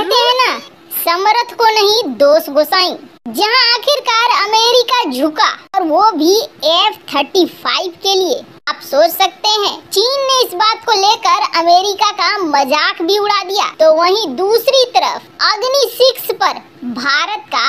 कहते हैं ना, समर्थ को नहीं दोष गोसाई। जहां आखिरकार अमेरिका झुका और वो भी F-35 के लिए। आप सोच सकते हैं चीन ने इस बात को लेकर अमेरिका का मजाक भी उड़ा दिया, तो वहीं दूसरी तरफ अग्नि 6 पर भारत का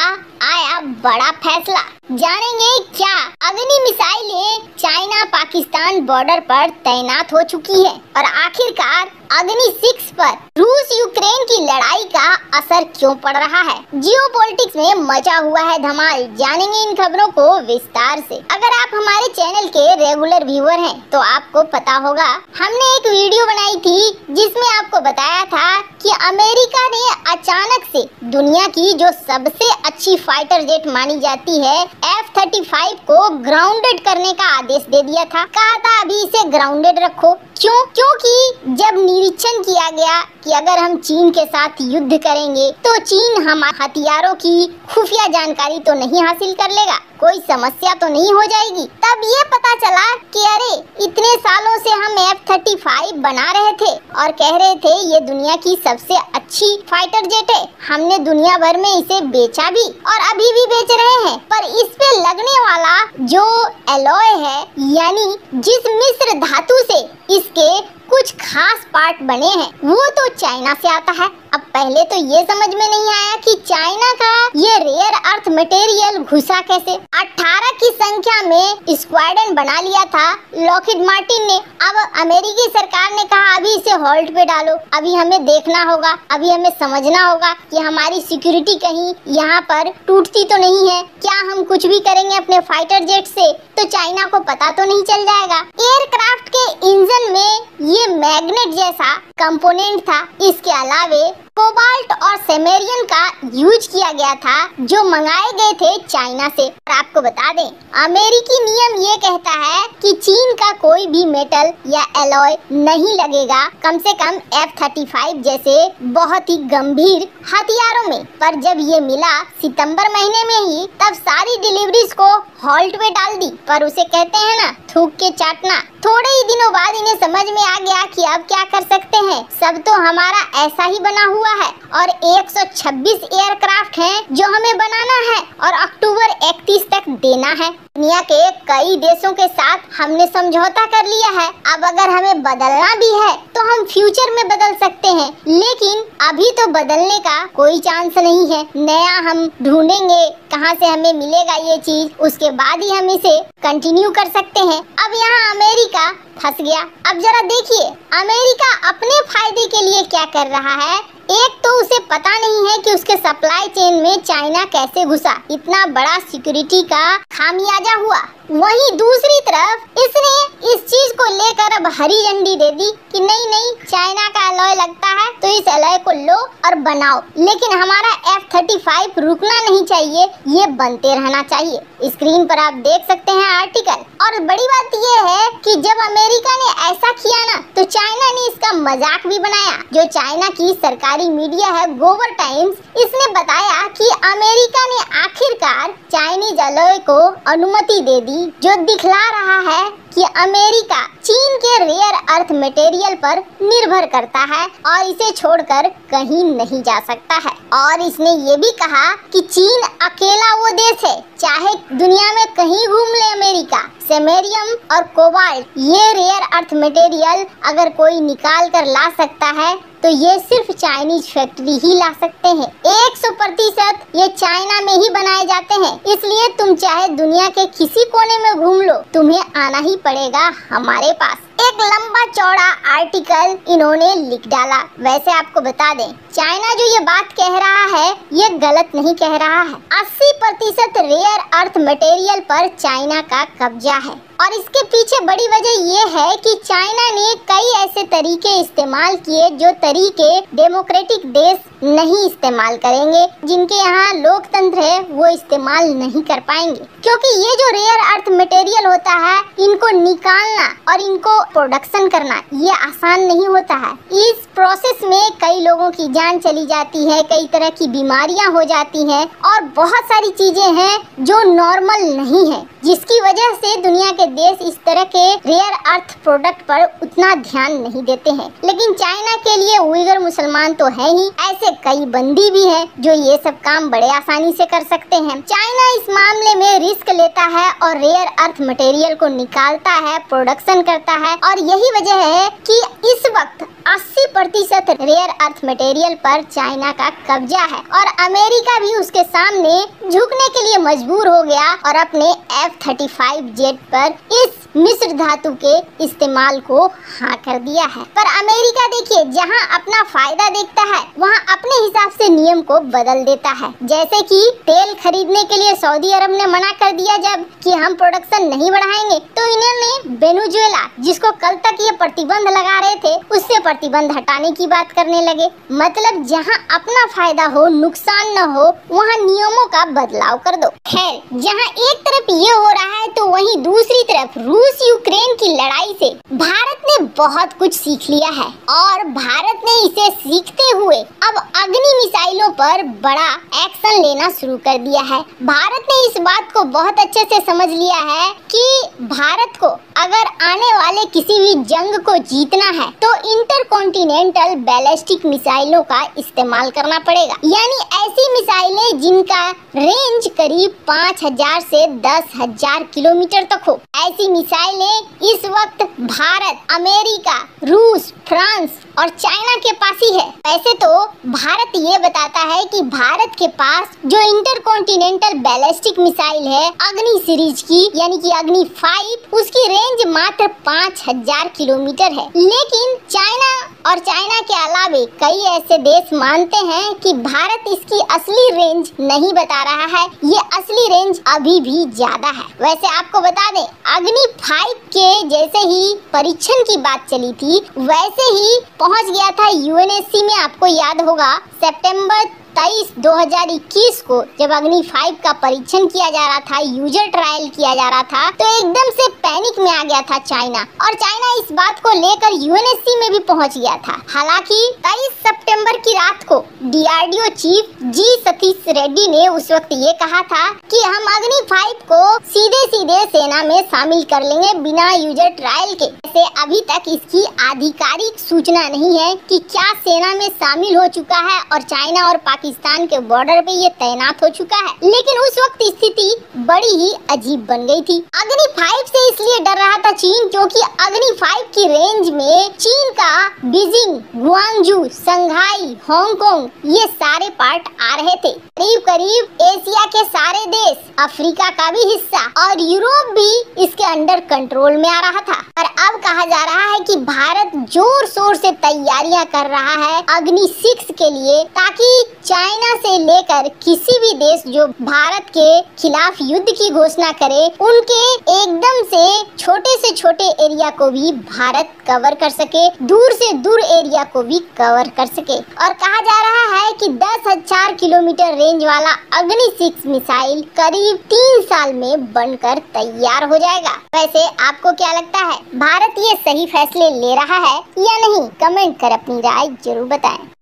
आया बड़ा फैसला। जानेंगे क्या अग्नि मिसाइलें चाइना पाकिस्तान बॉर्डर पर तैनात हो चुकी है और आखिरकार अग्नि 6 पर रूस यूक्रेन की लड़ाई का असर क्यों पड़ रहा है। जियोपॉलिटिक्स में मचा हुआ है धमाल। जानेंगे इन खबरों को विस्तार से। अगर आप हमारे चैनल के रेगुलर व्यूअर हैं तो आपको पता होगा हमने एक वीडियो बनाई थी जिसमें आपको बताया था कि अमेरिका ने अचानक से दुनिया की जो सबसे अच्छी फाइटर जेट मानी जाती है F-35 को ग्राउंडेड करने का आदेश दे दिया था। कहा था अभी इसे ग्राउंडेड रखो। क्यों? क्योंकि जब निरीक्षण किया गया कि अगर हम चीन के साथ युद्ध करेंगे तो चीन हमारे हथियारों की खुफिया जानकारी तो नहीं हासिल कर लेगा, कोई समस्या तो नहीं हो जाएगी। तब ये पता चला कि अरे इतने सालों से हम F-35 बना रहे थे और कह रहे थे ये दुनिया की सबसे अच्छी फाइटर जेट है। हमने दुनिया भर में इसे बेचा भी और अभी भी बेच रहे हैं, पर इस पे लगने वाला जो एलॉय है, यानी जिस मिश्र धातु से इसके कुछ खास पार्ट बने हैं, वो तो चाइना से आता है। अब पहले तो ये समझ में नहीं आया कि चाइना का ये रेयर अर्थ मटेरियल घुसा कैसे। 18 की संख्या में स्क्वाड्रन बना लिया था लॉकहीड मार्टिन ने। अब अमेरिकी सरकार ने कहा अभी इसे होल्ड पे डालो, अभी हमें देखना होगा, अभी हमें समझना होगा कि हमारी सिक्योरिटी कहीं यहाँ पर टूटती तो नहीं है। क्या हम कुछ भी करेंगे अपने फाइटर जेट से तो चाइना को पता तो नहीं चल जाएगा। एयरक्राफ्ट के इंजन में ये मैग्नेट जैसा कंपोनेंट था। इसके अलावे कोबाल्ट और सेमेरियन का यूज किया गया था जो मंगाए गए थे चाइना से। और आपको बता दें अमेरिकी नियम ये कहता है कि चीन का कोई भी मेटल या एलॉय नहीं लगेगा, कम से कम F-35 जैसे बहुत ही गंभीर हथियारों में। पर जब ये मिला सितंबर महीने में ही, तब सारी डिलीवरीज को हॉल्ट पे डाल दी। पर उसे कहते हैं ना, थूक के चाटना। थोड़े ही दिनों बाद इन्हें समझ में आ गया कि अब क्या कर सकते हैं, सब तो हमारा ऐसा ही बना हुआ है और 126 एयरक्राफ्ट हैं जो हमें बनाना है और अक्टूबर 31 तक देना है। दुनिया के कई देशों के साथ हमने समझौता कर लिया है। अब अगर हमें बदलना भी है तो हम फ्यूचर में बदल सकते हैं, लेकिन अभी तो बदलने का कोई चांस नहीं है। नया हम ढूंढेंगे कहाँ से हमें मिलेगा ये चीज, उसके बाद ही हम इसे कंटिन्यू कर सकते हैं। अब यहाँ अमेरिका फंस गया। अब जरा देखिए अमेरिका अपने फायदे के लिए क्या कर रहा है। एक तो उसे पता नहीं है कि उसके सप्लाई चेन में चाइना कैसे घुसा, इतना बड़ा सिक्योरिटी का खामियाजा हुआ। वहीं दूसरी तरफ इसने इस चीज को लेकर अब हरी झंडी दे दी कि नहीं नहीं, चाइना का अलॉय लगता है तो इस अलॉय को लो और बनाओ, लेकिन हमारा F-35 रुकना नहीं चाहिए, ये बनते रहना चाहिए। स्क्रीन पर आप देख सकते हैं आर्टिकल। और बड़ी बात ये है कि जब अमेरिका ने ऐसा किया ना, तो चाइना ने इसका मजाक भी बनाया। जो चाइना की सरकारी मीडिया है गोवर टाइम्स, इसने बताया कि अमेरिका ने आखिरकार चाइनीज अलॉय को अनुमति दे दी, जो दिखला रहा है कि अमेरिका चीन के रेयर अर्थ मटेरियल पर निर्भर करता है और इसे छोड़कर कहीं नहीं जा सकता है। और इसने ये भी कहा कि चीन अकेला वो देश है, चाहे दुनिया में कहीं घूम ले अमेरिका, सेमेरियम और कोबाल्ट ये रेयर अर्थ मटेरियल अगर कोई निकाल कर ला सकता है तो ये सिर्फ चाइनीज फैक्ट्री ही ला सकते हैं। 100% ये चाइना में ही बनाए जाते हैं, इसलिए तुम चाहे दुनिया के किसी कोने में घूम लो, तुम्हें आना ही पड़ेगा हमारे पास। एक लंबा चौड़ा आर्टिकल इन्होंने लिख डाला। वैसे आपको बता दें चाइना जो ये बात कह रहा है ये गलत नहीं कह रहा है। 80% रेयर अर्थ मटेरियल पर चाइना का कब्जा है और इसके पीछे बड़ी वजह ये है कि चाइना ने कई ऐसे तरीके इस्तेमाल किए जो तरीके डेमोक्रेटिक देश नहीं इस्तेमाल करेंगे, जिनके यहाँ लोकतंत्र है वो इस्तेमाल नहीं कर पाएंगे। क्योंकि ये जो रेयर अर्थ मटेरियल होता है इनको निकालना और इनको प्रोडक्शन करना ये आसान नहीं होता है। इस प्रोसेस में कई लोगों की जान चली जाती है, कई तरह की बीमारियां हो जाती हैं और बहुत सारी चीजें हैं जो नॉर्मल नहीं है। जिसकी वजह से दुनिया के देश इस तरह के रेयर अर्थ प्रोडक्ट पर उतना ध्यान नहीं देते हैं। लेकिन चाइना के लिए उइगर मुसलमान तो है ही, ऐसे कई बंदी भी हैं जो ये सब काम बड़े आसानी से कर सकते हैं। चाइना इस मामले में रिस्क लेता है और रेयर अर्थ मटेरियल को निकालता है, प्रोडक्शन करता है, और यही वजह है कि इस वक्त 80% रेयर अर्थ मटेरियल पर चाइना का कब्जा है और अमेरिका भी उसके सामने झुकने के लिए मजबूर हो गया और अपने F-35 जेट पर इस मिश्र धातु के इस्तेमाल को हाँ कर दिया है। पर अमेरिका देखिए, जहाँ अपना फायदा देखता है वहाँ अपने हिसाब से नियम को बदल देता है। जैसे कि तेल खरीदने के लिए सऊदी अरब ने मना कर दिया जब कि हम प्रोडक्शन नहीं बढ़ाएंगे, तो इन्होंने वेनेजुएला, जिसको कल तक ये प्रतिबंध लगा रहे थे, उससे प्रतिबंध हटाने की बात करने लगे। मतलब जहाँ अपना फायदा हो, नुकसान न हो, वहाँ नियमों का बदलाव कर दो। खैर, जहाँ एक तरफ ये हो रहा है तो वहीं दूसरी तरफ रूस यूक्रेन की लड़ाई से भारत ने बहुत कुछ सीख लिया है और भारत ने इसे सीखते हुए अब अग्नि मिसाइलों पर बड़ा एक्शन लेना शुरू कर दिया है। भारत ने इस बात को बहुत अच्छे से समझ लिया है कि भारत को अगर आने वाले किसी भी जंग को जीतना है तो इंटरकॉन्टिनेंटल बैलिस्टिक मिसाइलों का इस्तेमाल करना पड़ेगा। यानी ऐसी मिसाइलें जिनका रेंज करीब 5000 से 10,000 किलोमीटर तक हो। ऐसी मिसाइलें इस वक्त भारत, अमेरिका, रूस, फ्रांस और चाइना के पास ही है। वैसे तो भारत ये बताता है कि भारत के पास जो इंटरकॉन्टिनेंटल बैलिस्टिक मिसाइल है अग्नि सीरीज की, यानी कि अग्नि 5, उसकी रेंज मात्र 5000 किलोमीटर है। लेकिन चाइना और चाइना के अलावे कई ऐसे देश मानते हैं कि भारत इसकी असली रेंज नहीं बता रहा है, ये असली रेंज अभी भी ज्यादा है। वैसे आपको बता दें, अग्नि 5 के जैसे ही परीक्षण की बात चली थी वैसे ही पहुंच गया था UNSC में। आपको याद होगा सितंबर 23, 2021 को जब अग्नि 5 का परीक्षण किया जा रहा था, यूजर ट्रायल किया जा रहा था, तो एकदम से पैनिक में आ गया था चाइना, और चाइना इस बात को लेकर UNSC में भी पहुंच गया था। हालांकि 23 सितंबर की रात को DRDO चीफ जी सतीश रेड्डी ने उस वक्त ये कहा था कि हम अग्नि 5 को सीधे सेना में शामिल कर लेंगे बिना यूजर ट्रायल के। ऐसे अभी तक इसकी आधिकारिक सूचना नहीं है कि क्या सेना में शामिल हो चुका है और चाइना और पाकिस्तान के बॉर्डर पे ये तैनात हो चुका है। लेकिन उस वक्त स्थिति बड़ी ही अजीब बन गई थी। अग्नि 5 से इसलिए डर रहा था चीन, क्योंकि अग्नि 5 की रेंज में चीन का बीजिंग, ग्वांगजू, संघाई, हांगकांग ये सारे पार्ट आ रहे थे। करीब एशिया के सारे देश, अफ्रीका का भी हिस्सा और यूरोप भी इसके अंडर कंट्रोल में आ रहा था। और अब कहा जा रहा है कि भारत जोर शोर से तैयारियां कर रहा है अग्नि 6 के लिए, ताकि चाइना से लेकर किसी भी देश जो भारत के खिलाफ युद्ध की घोषणा करे, उनके एकदम से छोटे एरिया को भी भारत कवर कर सके, दूर से दूर एरिया को भी कवर कर सके। और कहा जा रहा है कि 10,000 किलोमीटर रेंज वाला अग्नि 6 मिसाइल करीब 3 साल में बनकर तैयार हो जाएगा। वैसे आपको क्या लगता है, भारत ये सही फैसले ले रहा है या नहीं? कमेंट कर अपनी राय जरूर बताएं।